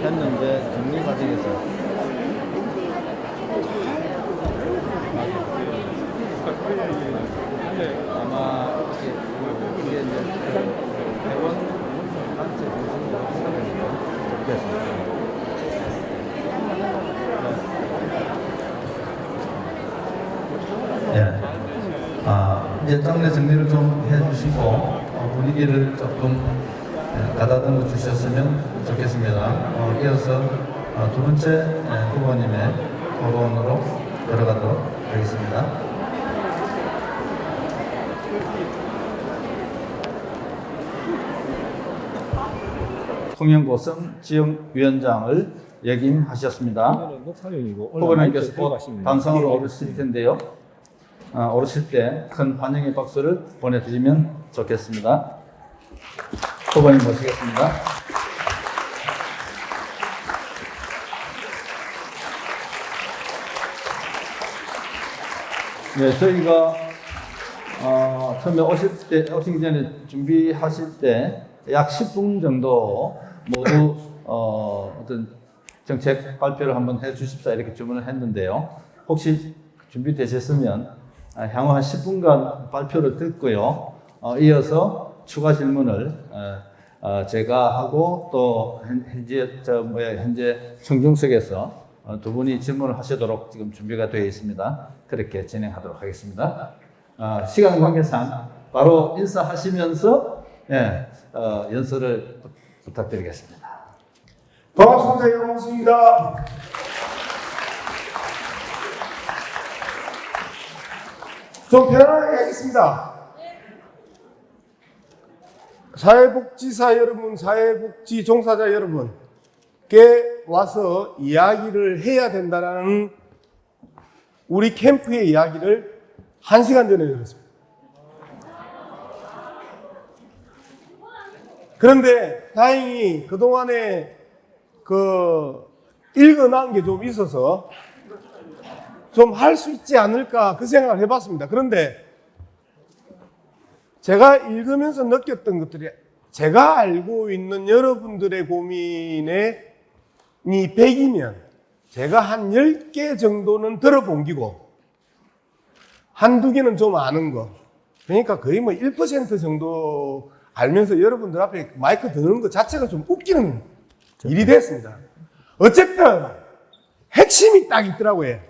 했는데 정리 과정에서 아마 이게 이제 대원 단체 중심으로 정리했습니다. 이제 장례 정리를 좀 해주시고 분위기를 조금 가다듬어 주셨으면 좋겠습니다. 이어서 두 번째 후보님의 토론으로 들어가도록 하겠습니다. 송영고 지역위원장을 역임하셨습니다. 후보님께서 곧 단상으로 오르실 텐데요. 오르실 때 큰 환영의 박수를 보내드리면 좋겠습니다. 후보님 모시겠습니다. 네, 저희가 처음에 오시기 전에 준비하실 때 약 10분 정도 모두 어떤 정책 발표를 한번 해 주십사 이렇게 주문을 했는데요. 혹시 준비되셨으면 향후 한 10분간 발표를 듣고요. 이어서 추가 질문을 제가 하고 또 현재 청중석에서 두 분이 질문을 하시도록 지금 준비가 되어 있습니다. 그렇게 진행하도록 하겠습니다. 시간 관계상 바로 인사하시면서 연설을 부탁드리겠습니다. 반갑습니다. 영광입니다. 좀 편안하게 하겠습니다. 사회복지사 여러분, 사회복지 종사자 여러분께 와서 이야기를 해야 된다는 우리 캠프의 이야기를 1시간 전에 들었습니다. 그런데 다행히 그동안에 읽어놓은 게 좀 있어서 좀 할 수 있지 않을까 그 생각을 해봤습니다. 그런데 제가 읽으면서 느꼈던 것들이 제가 알고 있는 여러분들의 고민이 100이면 제가 한 10개 정도는 들어본 기고 한두 개는 좀 아는 거, 그러니까 거의 뭐 1% 정도 알면서 여러분들 앞에 마이크 드는 것 자체가 좀 웃기는 일이 됐습니다. 어쨌든 핵심이 딱 있더라고요.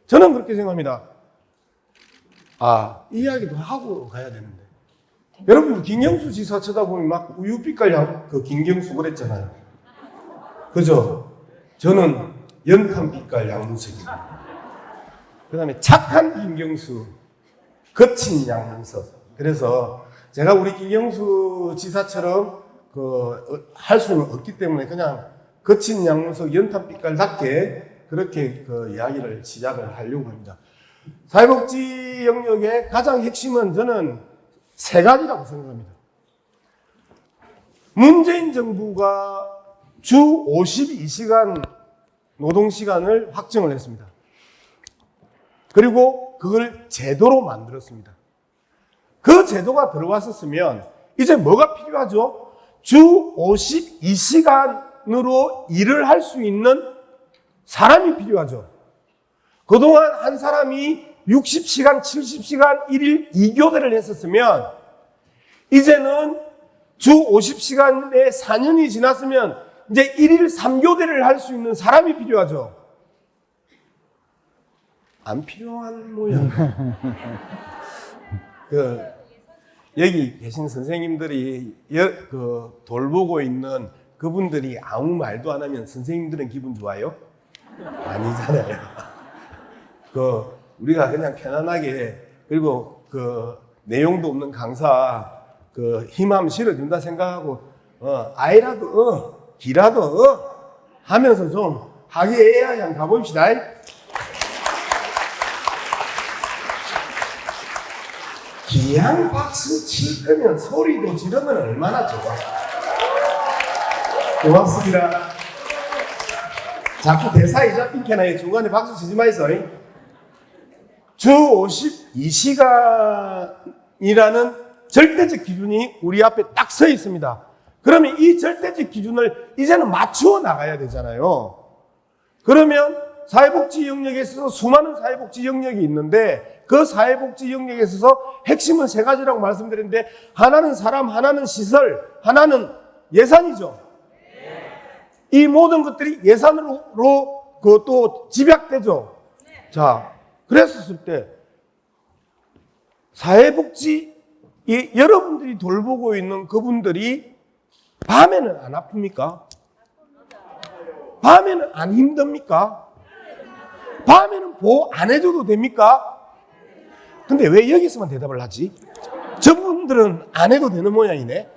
저는 그렇게 생각합니다. 이야기도 하고 가야 되는데. 여러분, 김경수 지사 쳐다보면 막 우유빛깔 그 김경수 그랬잖아요. 그죠? 저는 연탄빛깔 양문석입니다. 그 다음에 착한 김경수, 거친 양문석. 그래서 제가 우리 김경수 지사처럼 할 수는 없기 때문에 그냥 거친 양문석 연탄빛깔답게 그렇게 이야기를 시작을 하려고 합니다. 사회복지 영역의 가장 핵심은 저는 3가지라고 생각합니다. 문재인 정부가 주 52시간 노동시간을 확정을 했습니다. 그리고 그걸 제도로 만들었습니다. 그 제도가 들어왔었으면 이제 뭐가 필요하죠? 주 52시간으로 일을 할 수 있는 사람이 필요하죠. 그동안 한 사람이 60시간, 70시간 1일 2교대를 했었으면 이제는 주 50시간에 4년이 지났으면 이제 1일 3교대를 할 수 있는 사람이 필요하죠. 안 필요한 모양. 여기 계신 선생님들이 돌보고 있는 그분들이 아무 말도 안 하면 선생님들은 기분 좋아요? 아니잖아요. 우리가 그냥 편안하게, 그리고 내용도 없는 강사, 힘함 실어준다 생각하고, 아이라도, 기라도, 하면서 좀 하게 해야 가봅시다. 기양 박수 칠 거면 소리도 지르면 얼마나 좋아. 고맙습니다. 자꾸 대사에 잡힌캐나 중간에 박수 치지 마이소. 주 52시간이라는 절대적 기준이 우리 앞에 딱 서 있습니다. 그러면 이 절대적 기준을 이제는 맞추어 나가야 되잖아요. 그러면 사회복지 영역에 있어서 수많은 사회복지 영역이 있는데 그 사회복지 영역에 있어서 핵심은 세 가지라고 말씀드렸는데 하나는 사람, 하나는 시설, 하나는 예산이죠. 이 모든 것들이 예산으로 또 집약되죠. 자, 그랬었을 때 사회복지 여러분들이 돌보고 있는 그분들이 밤에는 안 아픕니까? 밤에는 안 힘듭니까? 밤에는 보호 안 해줘도 됩니까? 근데 왜 여기서만 대답을 하지? 저분들은 안 해도 되는 모양이네.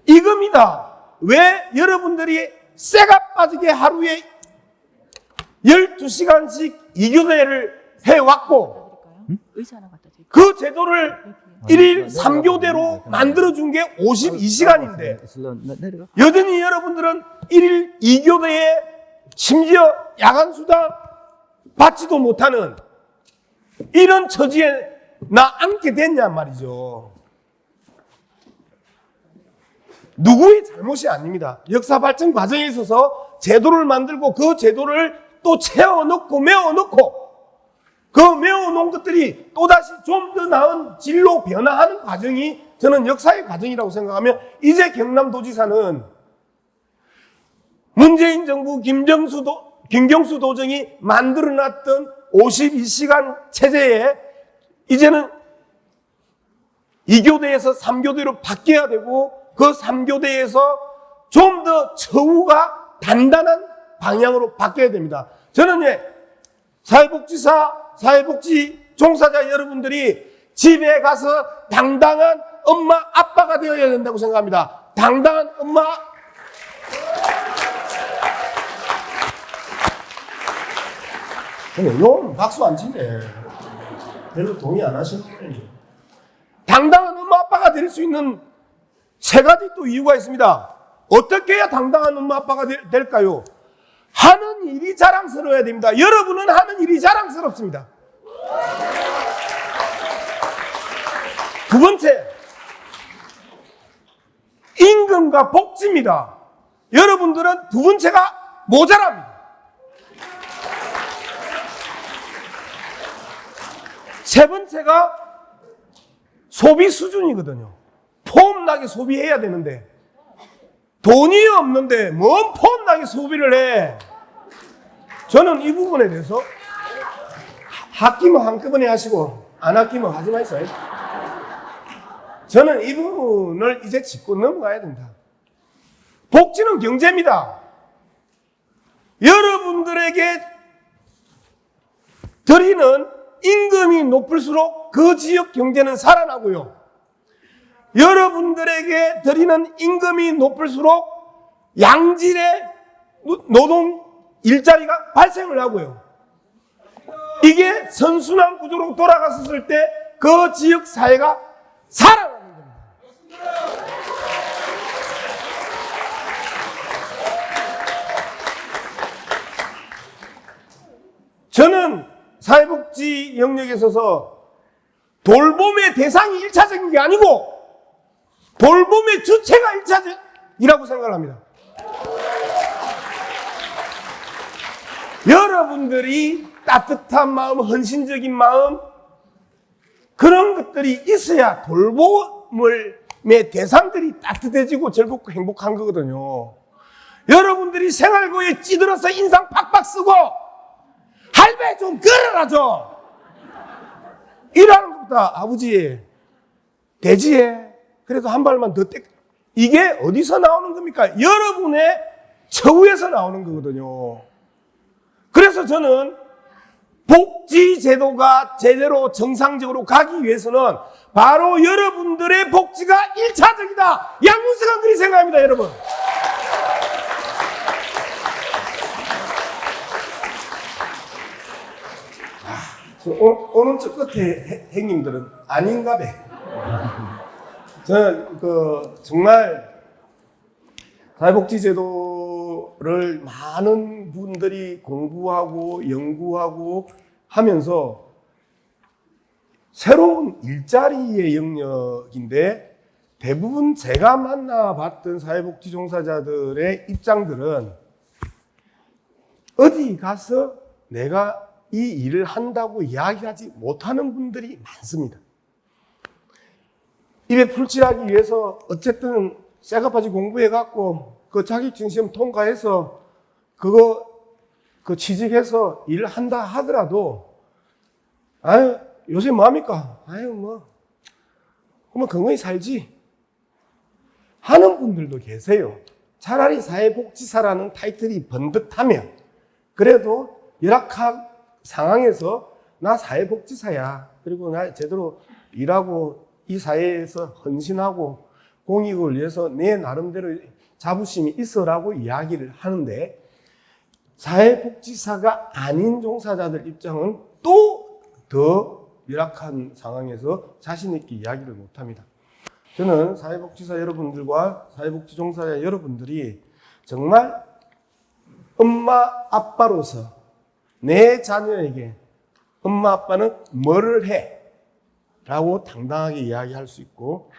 이겁니다. 왜 여러분들이 쇠가 빠지게 하루에 12시간씩 2교대를 해왔고 그 제도를 1일 3교대로 만들어준 게 52시간인데 여전히 여러분들은 1일 2교대에 심지어 야간수당 받지도 못하는 이런 처지에 나 앉게 됐냔 말이죠. 누구의 잘못이 아닙니다. 역사 발전 과정에 있어서 제도를 만들고 그 제도를 또 채워넣고 메워넣고 그 메워놓은 것들이 또다시 좀 더 나은 질로 변화하는 과정이 저는 역사의 과정이라고 생각하며 이제 경남도지사는 문재인 정부 김경수 도정이 만들어놨던 52시간 체제에 이제는 2교대에서 3교대로 바뀌어야 되고 그 3교대에서 좀 더 처우가 단단한 방향으로 바뀌어야 됩니다. 저는 사회복지 종사자 여러분들이 집에 가서 당당한 엄마, 아빠가 되어야 된다고 생각합니다. 당당한 엄마, 근데 요 박수 안 치네. 별로 동의 안 하시는 거예요. 당당한 엄마, 아빠가 될 수 있는 세 가지 또 이유가 있습니다. 어떻게 해야 당당한 엄마, 아빠가 될까요? 하는 일이 자랑스러워야 됩니다. 여러분은 하는 일이 자랑스럽습니다. 두 번째, 임금과 복지입니다. 여러분들은 두 번째가 모자랍니다. 세 번째가 소비 수준이거든요. 폼나게 소비해야 되는데 돈이 없는데 뭔 폼나게 소비를 해. 저는 이 부분에 대해서 아끼면 한꺼번에 하시고 안 아끼면 하지 마세요. 저는 이 부분을 이제 짚고 넘어가야 된다. 복지는 경제입니다. 여러분들에게 드리는 임금이 높을수록 그 지역 경제는 살아나고요. 여러분들에게 드리는 임금이 높을수록 양질의 노동 일자리가 발생을 하고요. 이게 선순환 구조로 돌아갔을 때 그 지역 사회가 살아나는 겁니다. 저는 사회복지 영역에 있어서 돌봄의 대상이 1차적인 게 아니고 돌봄의 주체가 1차적이라고 생각을 합니다. 여러분들이 따뜻한 마음, 헌신적인 마음 그런 것들이 있어야 돌봄의 대상들이 따뜻해지고 즐겁고 행복한 거거든요. 여러분들이 생활고에 찌들어서 인상 팍팍 쓰고 할배 좀 끌어라 좀 이러는 것보다 아버지 돼지에 그래도 한 발만 더 떼. 이게 어디서 나오는 겁니까? 여러분의 처우에서 나오는 거거든요. 그래서 저는 복지제도가 제대로 정상적으로 가기 위해서는 바로 여러분들의 복지가 1차적이다. 양문석은 그리 생각합니다, 여러분. 오른쪽 끝에 행님들은 아닌가 봐. 저는 정말 사회복지제도를 많은 분들이 공부하고 연구하고 하면서 새로운 일자리의 영역인데 대부분 제가 만나봤던 사회복지 종사자들의 입장들은 어디 가서 내가 이 일을 한다고 이야기하지 못하는 분들이 많습니다. 입에 풀칠하기 위해서 어쨌든 쇠가빠지 공부해갖고 그 자격증 시험 통과해서 그 취직해서 일을 한다 하더라도 아유 요새 뭐합니까? 아유 뭐 그러면 건강히 살지 하는 분들도 계세요. 차라리 사회복지사라는 타이틀이 번듯하면 그래도 열악한 상황에서 나 사회복지사야. 그리고 나 제대로 일하고 이 사회에서 헌신하고 공익을 위해서 내 나름대로 자부심이 있어라고 이야기를 하는데 사회복지사가 아닌 종사자들 입장은 또 더 열악한 상황에서 자신 있게 이야기를 못합니다. 저는 사회복지사 여러분들과 사회복지 종사자 여러분들이 정말 엄마 아빠로서 내 자녀에게 엄마 아빠는 뭐를 해? 라고 당당하게 이야기할 수 있고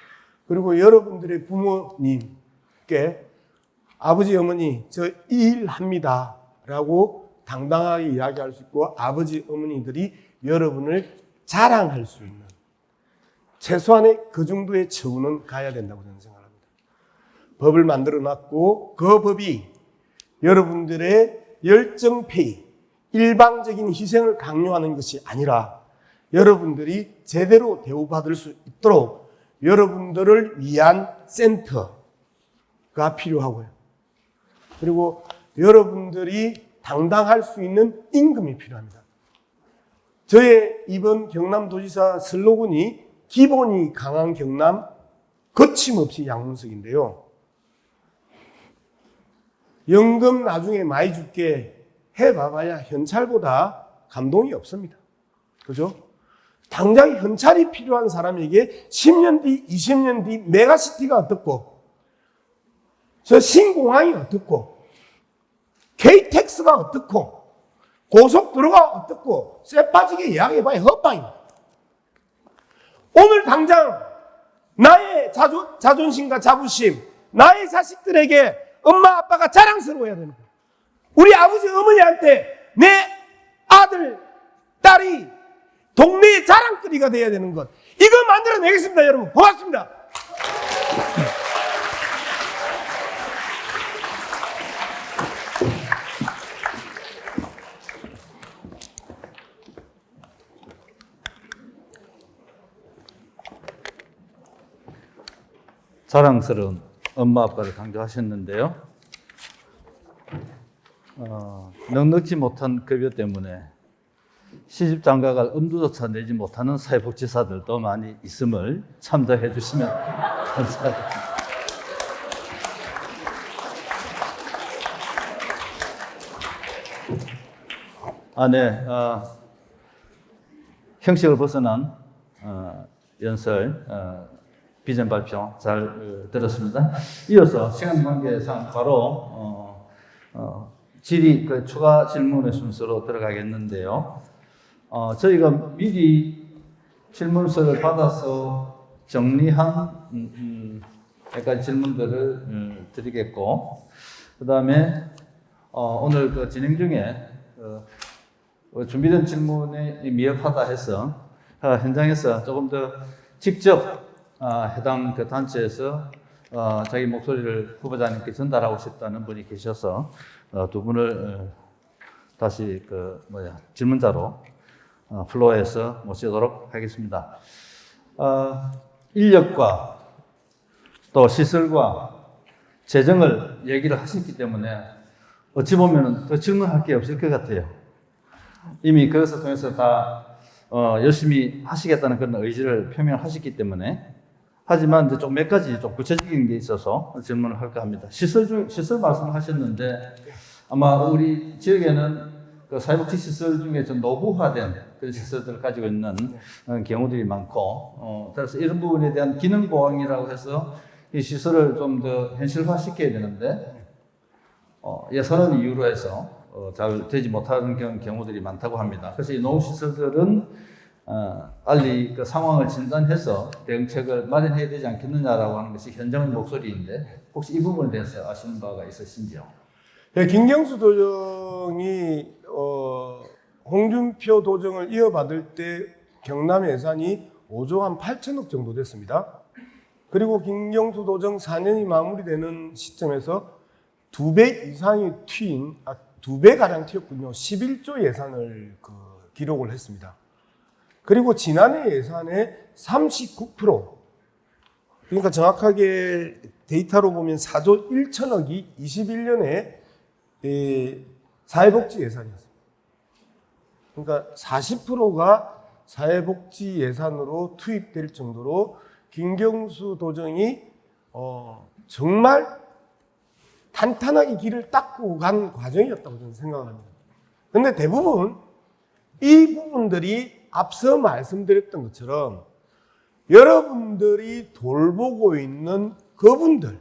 그리고 여러분들의 부모님께 아버지 어머니 저 이 일 합니다 라고 당당하게 이야기할 수 있고 아버지 어머니들이 여러분을 자랑할 수 있는 최소한의 그 정도의 처우는 가야 된다고 저는 생각합니다. 법을 만들어 놨고 그 법이 여러분들의 열정페이 일방적인 희생을 강요하는 것이 아니라 여러분들이 제대로 대우받을 수 있도록 여러분들을 위한 센터가 필요하고요. 그리고 여러분들이 당당할 수 있는 임금이 필요합니다. 저의 이번 경남도지사 슬로건이 기본이 강한 경남, 거침없이 양문석인데요. 연금 나중에 많이 줄게 해봐봐야 현찰보다 감동이 없습니다. 그죠? 당장 현찰이 필요한 사람에게 10년 뒤, 20년 뒤 메가시티가 어떻고 저 신공항이 어떻고 KTX가 어떻고 고속도로가 어떻고 쇠 빠지게 이야기해봐야 헛방입니다. 오늘 당장 나의 자존심과 자부심 나의 자식들에게 엄마 아빠가 자랑스러워야 되는 거예요. 우리 아버지 어머니한테 내 아들 딸이 동네의 자랑거리가 돼야 되는 것 이거 만들어내겠습니다. 여러분 고맙습니다. 자랑스러운 엄마 아빠를 강조하셨는데요. 넉넉지 못한 급여 때문에 시집 장가갈 엄두조차 내지 못하는 사회복지사들도 많이 있음을 참조해 주시면 감사하겠습니다. 네. 형식을 벗어난 연설 비전 발표 잘 들었습니다. 이어서 시간 관계상 바로 질의 추가 질문의 순서로 들어가겠는데요. 저희가 미리 질문서를 받아서 정리한 몇 가지 질문들을 드리겠고, 그 다음에 오늘 그 진행 중에 준비된 질문이 미흡하다 해서 현장에서 조금 더 직접 해당 그 단체에서 자기 목소리를 후보자님께 전달하고 싶다는 분이 계셔서 두 분을 다시 질문자로 플로어에서 모시도록 하겠습니다. 인력과 또 시설과 재정을 얘기를 하셨기 때문에 어찌 보면 더 질문할 게 없을 것 같아요. 이미 그것을 통해서 다 열심히 하시겠다는 그런 의지를 표명하셨기 때문에. 하지만 이제 좀 몇 가지 좀 구체적인 게 있어서 질문을 할까 합니다. 시설 말씀을 하셨는데 아마 우리 지역에는 그 사회복지 시설 중에 좀 노후화된 그런 시설들을 가지고 있는 경우들이 많고, 따라서 이런 부분에 대한 기능 보강이라고 해서 이 시설을 좀 더 현실화 시켜야 되는데 예산을 이유로 해서 잘 되지 못하는 경우들이 많다고 합니다. 그래서 이 노후 시설들은 빨리 그 상황을 진단해서 대응책을 마련해야 되지 않겠느냐라고 하는 것이 현장의 목소리인데 혹시 이 부분에 대해서 아시는 바가 있으신지요? 네, 김경수 도정이 홍준표 도정을 이어받을 때 경남 예산이 5조 한 8천억 정도 됐습니다. 그리고 김경수 도정 4년이 마무리되는 시점에서 2배 이상이 튀인, 2배 가량 튀었군요. 11조 예산을 기록을 했습니다. 그리고 지난해 예산의 39%, 그러니까 정확하게 데이터로 보면 4조 1천억이 21년에 사회복지 예산이었습니다. 그러니까 40%가 사회복지 예산으로 투입될 정도로 김경수 도정이 정말 탄탄하게 길을 닦고 간 과정이었다고 저는 생각합니다. 그런데 대부분 이 부분들이 앞서 말씀드렸던 것처럼 여러분들이 돌보고 있는 그분들,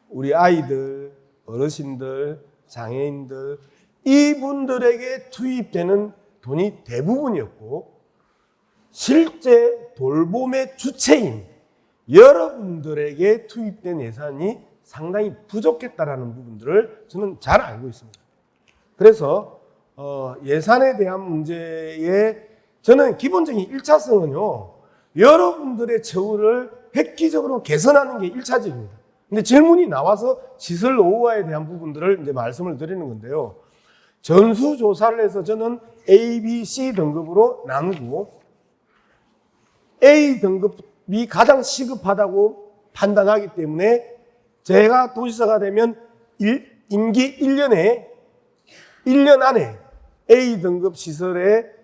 우리 아이들, 어르신들, 장애인들, 이분들에게 투입되는 돈이 대부분이었고 실제 돌봄의 주체인 여러분들에게 투입된 예산이 상당히 부족했다라는 부분들을 저는 잘 알고 있습니다. 그래서 예산에 대한 문제에 저는 기본적인 1차성은요, 여러분들의 처우를 획기적으로 개선하는 게 1차적입니다. 근데 질문이 나와서 시설 노후화에 대한 부분들을 이제 말씀을 드리는 건데요. 전수조사를 해서 저는 A, B, C 등급으로 나누고 A 등급이 가장 시급하다고 판단하기 때문에 제가 도지사가 되면 임기 1년 안에 A 등급 시설의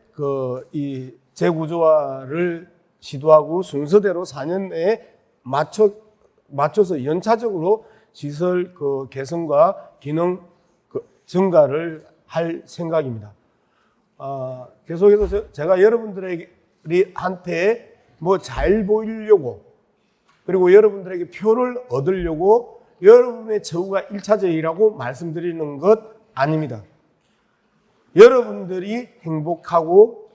이 재구조화를 시도하고 순서대로 4년 내에 맞춰서 연차적으로 시설 개선과 기능 증가를 할 생각입니다. 계속해서 제가 여러분들한테 뭐 잘 보이려고 그리고 여러분들에게 표를 얻으려고 여러분의 처우가 1차적이라고 말씀드리는 것 아닙니다. 여러분들이 행복하고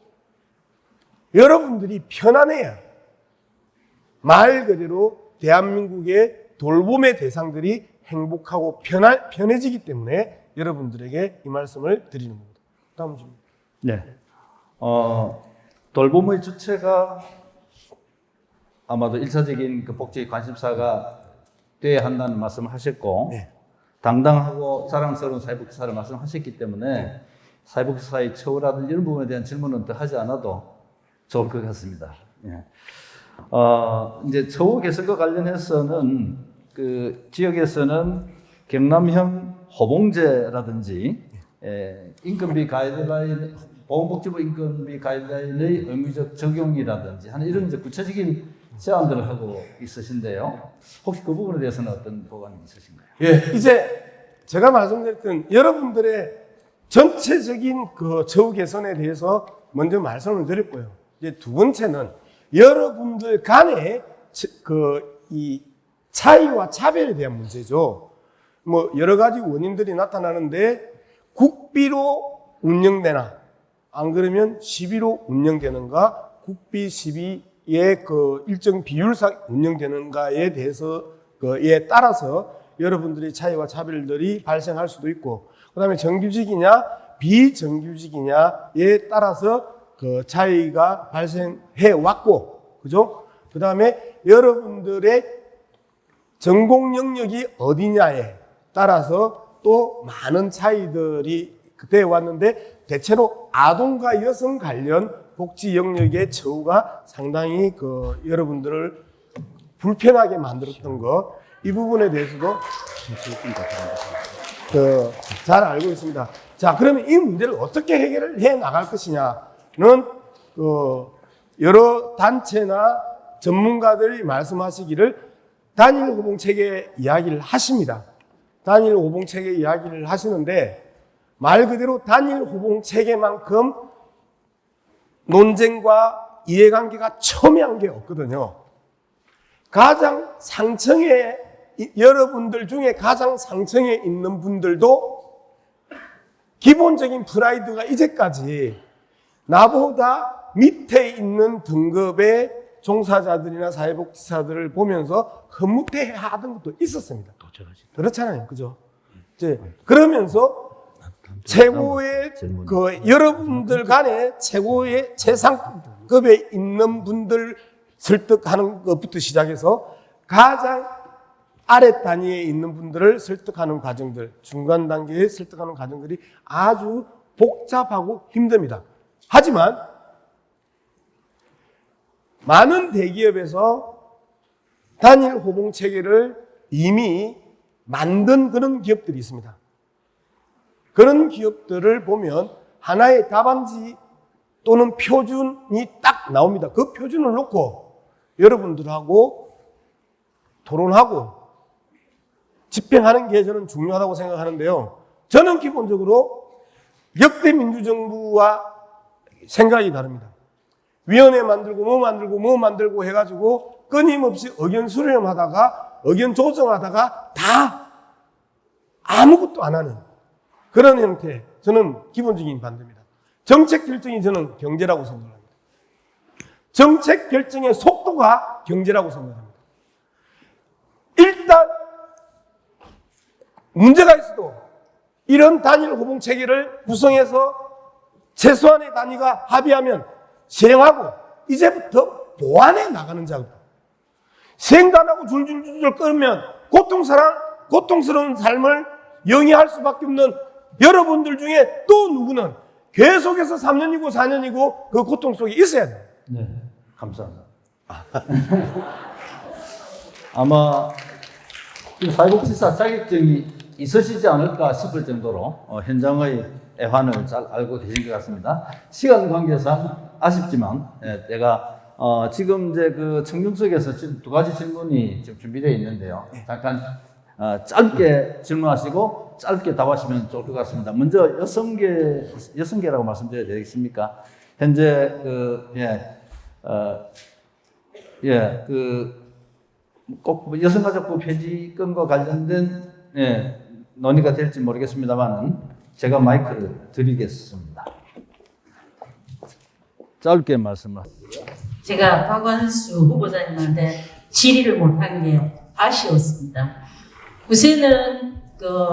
여러분들이 편안해야 말 그대로 대한민국의 돌봄의 대상들이 행복하고 편해지기 때문에 여러분들에게 이 말씀을 드리는 겁니다. 다음 질문. 네. 돌봄의 주체가 아마도 1차적인 그 복지 관심사가 돼야 한다는 말씀을 하셨고, 네. 당당하고 자랑스러운 사회복지사를 말씀하셨기 때문에 사회복지사의 처우라든지 이런 부분에 대한 질문은 더 하지 않아도 좋을 것 같습니다. 예. 이제 처우 개선과 관련해서는 그 지역에서는 경남형 호봉제라든지 인건비 가이드라인, 보건복지부 인건비 가이드라인의 의무적 적용이라든지 하는 이런 이제 구체적인 제안들을 하고 있으신데요. 혹시 그 부분에 대해서는 어떤 보관이 있으신가요? 예, 이제 제가 말씀드렸던 여러분들의 전체적인 그 처우 개선에 대해서 먼저 말씀을 드렸고요. 이제 두 번째는 여러분들 간의 이 차이와 차별에 대한 문제죠. 뭐 여러 가지 원인들이 나타나는데 국비로 운영되나 안 그러면 시비로 운영되는가, 국비 시비의 그 일정 비율상 운영되는가에 대해서 에 따라서 여러분들의 차이와 차별들이 발생할 수도 있고, 그다음에 정규직이냐 비정규직이냐에 따라서 그 차이가 발생해 왔고, 그죠? 그다음에 여러분들의 전공 영역이 어디냐에 따라서 또 많은 차이들이 그때 왔는데, 대체로 아동과 여성 관련 복지 영역의 처우가 상당히 여러분들을 불편하게 만들었던 것, 이 부분에 대해서도 잘 알고 있습니다. 자, 그러면 이 문제를 어떻게 해결을 해 나갈 것이냐는 여러 단체나 전문가들이 말씀하시기를 단일 호봉 체계 이야기를 하십니다. 단일 호봉 체계 이야기를 하시는데, 말 그대로 단일 호봉 체계만큼 논쟁과 이해관계가 첨예한 게 없거든요. 가장 상층에, 여러분들 중에 가장 상층에 있는 분들도 기본적인 프라이드가 이제까지 나보다 밑에 있는 등급의 종사자들이나 사회복지사들을 보면서 흐뭇해하던 것도 있었습니다. 그렇잖아요, 그죠? 이제 그러면서 최고의 여러분들 간에 최고의 최상급에 있는 분들 설득하는 것부터 시작해서 가장 아래 단위에 있는 분들을 설득하는 과정들, 중간 단계에 설득하는 과정들이 아주 복잡하고 힘듭니다. 하지만 많은 대기업에서 단일 호봉 체계를 이미 만든 그런 기업들이 있습니다. 그런 기업들을 보면 하나의 답안지 또는 표준이 딱 나옵니다. 그 표준을 놓고 여러분들하고 토론하고 집행하는 게 저는 중요하다고 생각하는데요. 저는 기본적으로 역대 민주정부와 생각이 다릅니다. 위원회 만들고 뭐 만들고 해가지고 끊임없이 의견 수렴하다가 의견 조정하다가 다 아무것도 안 하는 그런 형태, 저는 기본적인 반대입니다. 정책 결정이 저는 경제라고 생각합니다. 정책 결정의 속도가 경제라고 생각합니다. 일단 문제가 있어도 이런 단일 호봉 체계를 구성해서 최소한의 단위가 합의하면 시행하고 이제부터 보완해 나가는 작업. 시행도 안 하고 줄줄줄 끌면 고통스러운 삶을 영위할 수밖에 없는 여러분들 중에 또 누구는 계속해서 3년이고 4년이고 그 고통 속에 있어야 돼요. 네, 감사합니다. 아마 사회복지사 자격증이 있으시지 않을까 싶을 정도로 현장의 애환을 잘 알고 계신 것 같습니다. 시간 관계상 아쉽지만 제가 지금 이제 그 청중석에서 지금 두 가지 질문이 지금 준비되어 있는데요. 잠깐 짧게 질문하시고 짧게 답하시면 좋을 것 같습니다. 먼저 여성계라고 말씀드려야 되겠습니까? 현재 꼭 여성가족부 폐지건과 관련된 논의가 될지 모르겠습니다만은 제가 마이크를 드리겠습니다. 짧게 말씀하세요. 제가 박완수 후보자님한테 질의를 못한 게 아쉬웠습니다. 우선은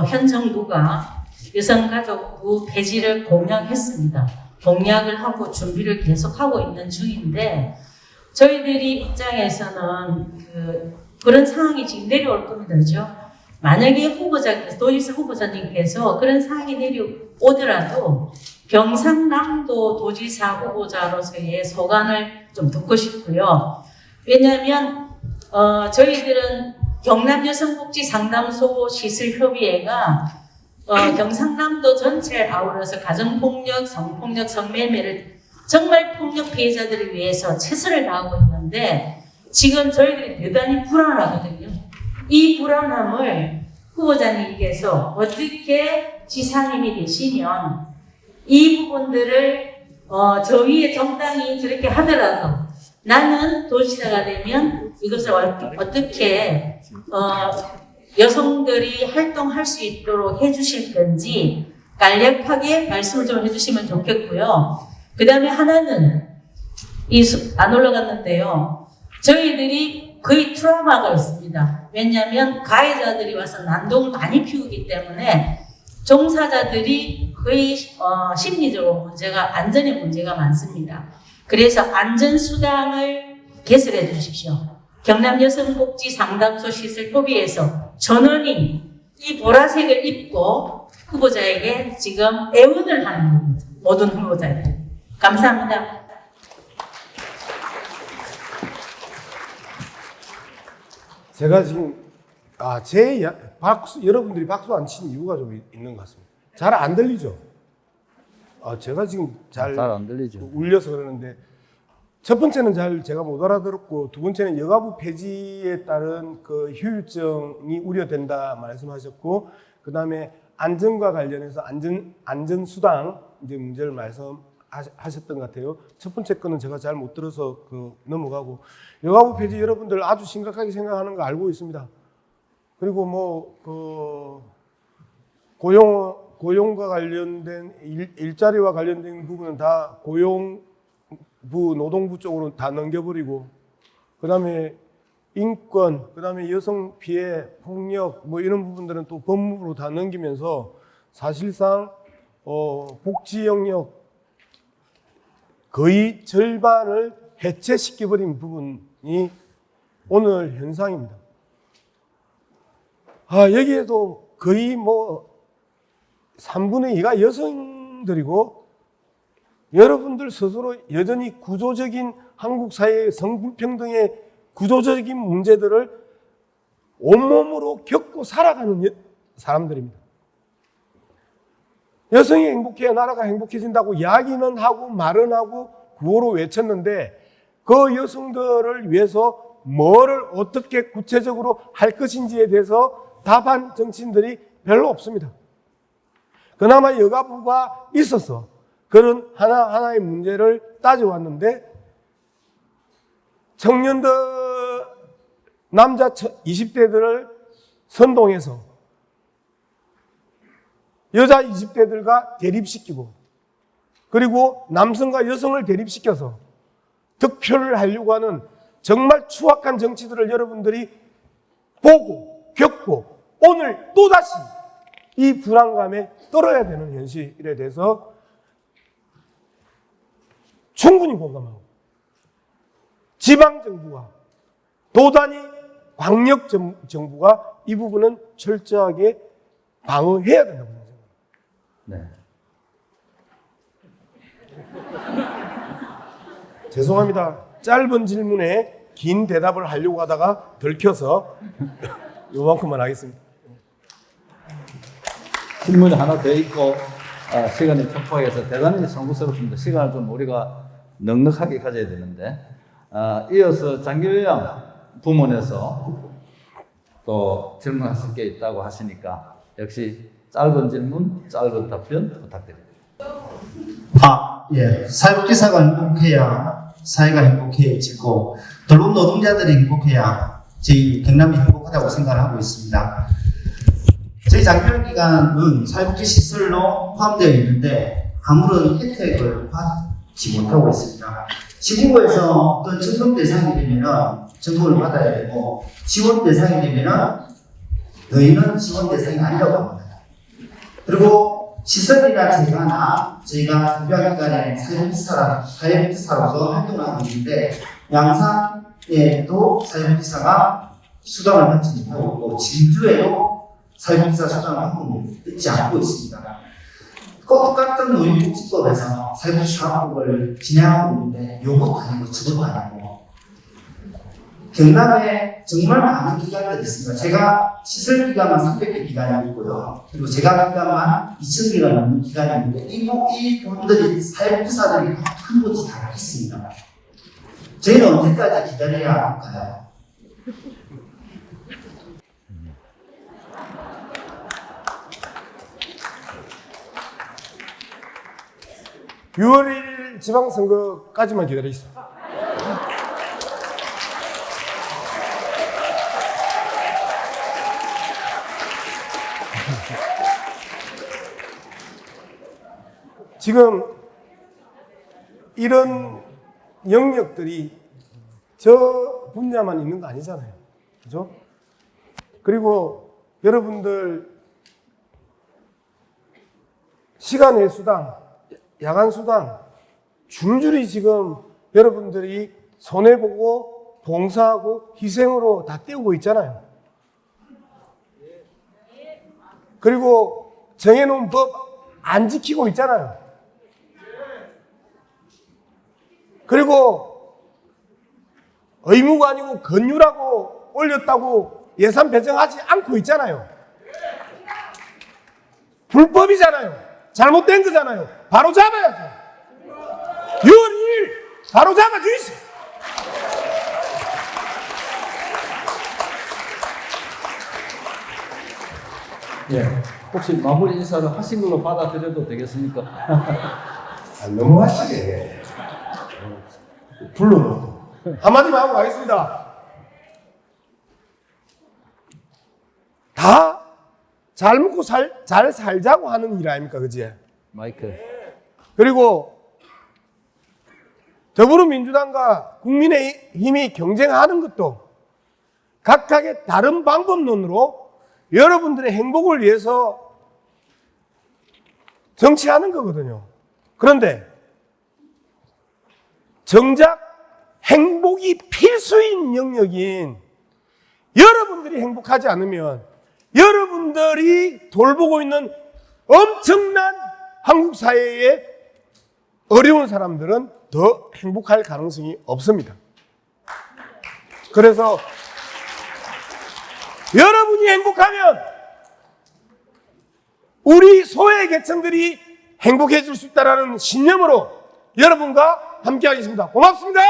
현 정부가 여성가족부 폐지를 공약했습니다. 공약을 하고 준비를 계속하고 있는 중인데 저희들이 입장에서는 그런 상황이 지금 내려올 겁니다. 그죠? 만약에 도지사 후보자님께서 그런 상황이 내려오더라도 경상남도 도지사 후보자로서의 소감을 좀 듣고 싶고요. 왜냐하면 저희들은 경남여성복지상담소 시설협의회가 경상남도 전체를 아우러서 가정폭력, 성폭력, 성매매를 정말 폭력 피해자들을 위해서 최선을 다하고 있는데 지금 저희들이 대단히 불안하거든요. 이 불안함을 후보자님께서 어떻게 지사님이 되시면 이 부분들을 저 위에 정당이 저렇게 하더라도 나는 도지사가 되면 이것을 어떻게 여성들이 활동할 수 있도록 해주실 건지 간략하게 말씀을 좀 해주시면 좋겠고요. 그 다음에 하나는 안 올라갔는데요. 저희들이 거의 트라우마가 있습니다. 왜냐하면 가해자들이 와서 난동을 많이 피우기 때문에 종사자들이 거의 심리적으로 안전의 문제가 많습니다. 그래서 안전수당을 개설해 주십시오. 경남여성복지상담소 시설협의회에서 전원이 이 보라색을 입고 후보자에게 지금 애원을 하는 겁니다. 모든 후보자들. 감사합니다. 제가 지금 여러분들이 박수 안 치는 이유가 좀 있는 것 같습니다. 잘 안 들리죠? 제가 지금 잘 안 들리죠. 울려서 그러는데 첫 번째는 제가 못 알아들었고 두 번째는 여가부 폐지에 따른 그 효율성이 우려된다 말씀하셨고 그 다음에 안전과 관련해서 안전수당 이제 문제를 말씀하셨던 것 같아요. 첫 번째 거는 제가 잘 못 들어서 넘어가고 여가부 폐지 여러분들 아주 심각하게 생각하는 거 알고 있습니다. 그리고 고용과 관련된 일자리와 관련된 부분은 다 고용 노동부 쪽으로 다 넘겨버리고, 그 다음에 인권, 그 다음에 여성 피해, 폭력 뭐 이런 부분들은 또 법무부로 다 넘기면서 사실상 복지 영역 거의 절반을 해체시켜버린 부분이 오늘 현상입니다. 여기에도 거의 뭐 3분의 2가 여성들이고, 여러분들 스스로 여전히 구조적인 한국 사회의 성불평등의 구조적인 문제들을 온몸으로 겪고 살아가는 사람들입니다. 여성이 행복해야 나라가 행복해진다고 이야기는 하고 말은 하고 구호로 외쳤는데, 그 여성들을 위해서 뭐를 어떻게 구체적으로 할 것인지에 대해서 답한 정치인들이 별로 없습니다. 그나마 여가부가 있어서 그런 하나하나의 문제를 따져왔는데, 청년들, 남자 20대들을 선동해서 여자 20대들과 대립시키고, 그리고 남성과 여성을 대립시켜서 득표를 하려고 하는 정말 추악한 정치들을 여러분들이 보고 겪고 오늘 또다시 이 불안감에 떨어야 되는 현실에 대해서 충분히 공감하고, 지방정부와 도단위 광역정부가 이 부분은 철저하게 방어해야 된다고 생각합니다. 네. 죄송합니다. 짧은 질문에 긴 대답을 하려고 하다가 들켜서 요만큼만 하겠습니다. 질문이 하나 더 있고 시간이 촉박해서 대단히 송구스럽습니다. 시간을 좀 우리가 넉넉하게 가져야 되는데, 이어서 장교영 부문에서 또 질문하실 게 있다고 하시니까 역시 짧은 질문, 짧은 답변 부탁드립니다. 예. 사회복지사가 행복해야 사회가 행복해지고, 돌봄 노동자들이 행복해야 저희 경남이 행복하다고 생각을 하고 있습니다. 저희 장교육기관은 사회복지시설로 포함되어 있는데 아무런 혜택을 받지 못하고 있습니다. 시군구에서 어떤 점검 대상이 되면 점검을 받아야 되고, 지원 대상이 되면 너희는 지원 대상이 아니라고 합니다. 그리고 시설이나 저희가 장교육기관의 사회복지사로서 활동을 하고 있는데, 양산에도 사회복지사가 수당을 받지 못하고 있고, 진주에도 사회복지사 수당을 하고 있지 않고 있습니다. 똑같은 노인복지법에서 사회복지사 학업을 진행하고 있는데 요것도 아니고 저것도 아니고, 경남에 정말 많은 기관들이 있습니다. 제가 시설기관만 300개 기관이 있고요. 그리고 제가 기관만 2,000개가 넘는 기관이 있는데, 이 분들이 사회복지사들이 한 곳이 다 있습니다. 저희는 언제까지 기다려야 할까요? 6월 1일 지방선거까지만 기다리겠습니다. 지금 이런 영역들이 저 분야만 있는 거 아니잖아요. 그죠? 그리고 여러분들 시간의 수당, 야간 수당 줄줄이 지금 여러분들이 손해보고 봉사하고 희생으로 다 떼우고 있잖아요. 그리고 정해놓은 법 안 지키고 있잖아요. 그리고 의무가 아니고 권유라고 올렸다고 예산 배정하지 않고 있잖아요. 불법이잖아요. 잘못된 거잖아요. 바로 잡아야죠. 6월 2일 바로 잡아주세요. 예. 혹시 마무리 인사를 하신 걸로 받아들여도 되겠습니까? 너무 하시네. 불러놓고 한마디만 하고 가겠습니다. 다 잘 먹고 잘 살자고 하는 일 아닙니까, 그지? 마이크. 그리고 더불어민주당과 국민의힘이 경쟁하는 것도 각각의 다른 방법론으로 여러분들의 행복을 위해서 정치하는 거거든요. 그런데 정작 행복이 필수인 영역인 여러분들이 행복하지 않으면 여러분들이 돌보고 있는 엄청난 한국 사회의 어려운 사람들은 더 행복할 가능성이 없습니다. 그래서 여러분이 행복하면 우리 소외 계층들이 행복해질 수 있다는 신념으로 여러분과 함께 하겠습니다. 고맙습니다.